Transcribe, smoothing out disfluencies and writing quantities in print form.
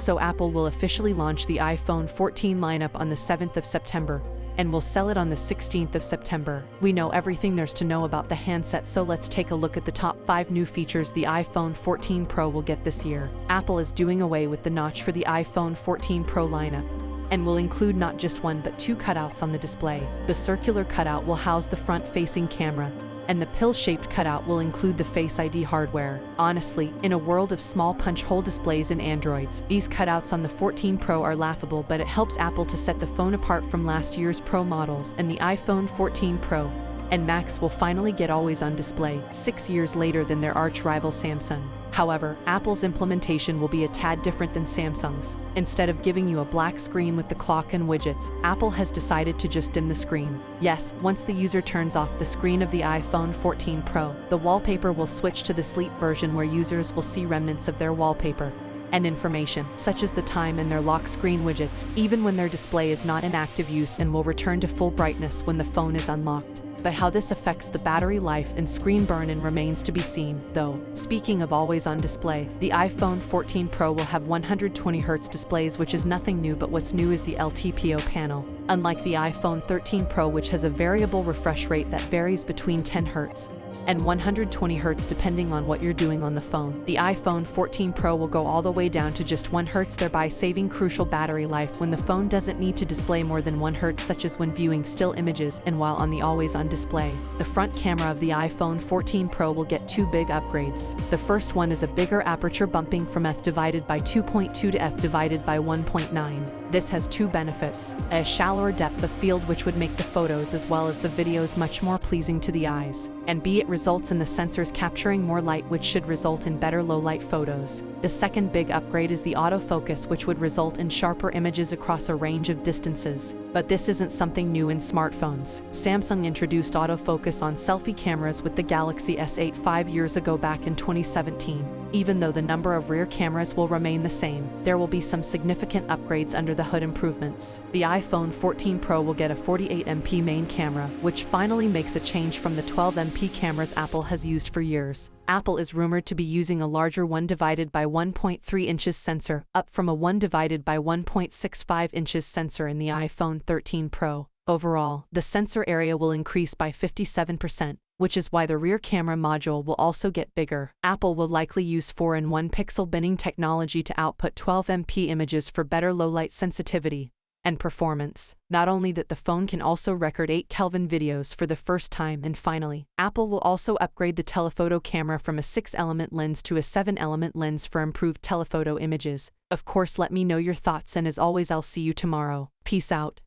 So Apple will officially launch the iPhone 14 lineup on the 7th of September, and will sell it on the 16th of September. We know everything there's to know about the handset, so let's take a look at the top 5 new features the iPhone 14 Pro will get this year. Apple is doing away with the notch for the iPhone 14 Pro lineup, and will include not just one but 2 cutouts on the display. The circular cutout will house the front-facing camera, and the pill-shaped cutout will include the Face ID hardware. Honestly, in a world of small punch-hole displays and Androids, these cutouts on the 14 Pro are laughable, but it helps Apple to set the phone apart from last year's Pro models, and the iPhone 14 Pro and Max will finally get always-on display 6 years later than their arch-rival Samsung. However, Apple's implementation will be a tad different than Samsung's. Instead of giving you a black screen with the clock and widgets, Apple has decided to just dim the screen. Yes, once the user turns off the screen of the iPhone 14 Pro, the wallpaper will switch to the sleep version where users will see remnants of their wallpaper and information, such as the time and their lock screen widgets, even when their display is not in active use, and will return to full brightness when the phone is unlocked. But how this affects the battery life and screen burn-in remains to be seen, though. Speaking of always-on display, the iPhone 14 Pro will have 120Hz displays, which is nothing new, but what's new is the LTPO panel. Unlike the iPhone 13 Pro, which has a variable refresh rate that varies between 10Hz and 120Hz depending on what you're doing on the phone, the iPhone 14 Pro will go all the way down to just 1Hz, thereby saving crucial battery life when the phone doesn't need to display more than 1Hz, such as when viewing still images and while on the always-on display. The front camera of the iPhone 14 Pro will get 2 big upgrades. The first one is a bigger aperture, bumping from f/2.2 to f/1.9. This has 2 benefits: a shallower depth of field, which would make the photos as well as the videos much more pleasing to the eyes, and B, it results in the sensors capturing more light, which should result in better low-light photos. The second big upgrade is the autofocus, which would result in sharper images across a range of distances. But this isn't something new in smartphones. Samsung introduced autofocus on selfie cameras with the Galaxy S8 5 years ago, back in 2017. Even though the number of rear cameras will remain the same, there will be some significant upgrades under the hood improvements. The iPhone 14 Pro will get a 48MP main camera, which finally makes a change from the 12MP cameras Apple has used for years. Apple is rumored to be using a larger 1/1.3 inches sensor, up from a 1/1.65 inches sensor in the iPhone 13 Pro. Overall, the sensor area will increase by 57%, which is why the rear camera module will also get bigger. Apple will likely use 4-in-1 pixel binning technology to output 12MP images for better low-light sensitivity and performance. Not only that, the phone can also record 8 Kelvin videos for the first time, and finally, Apple will also upgrade the telephoto camera from a 6-element lens to a 7-element lens for improved telephoto images. Of course, let me know your thoughts, and as always, I'll see you tomorrow. Peace out.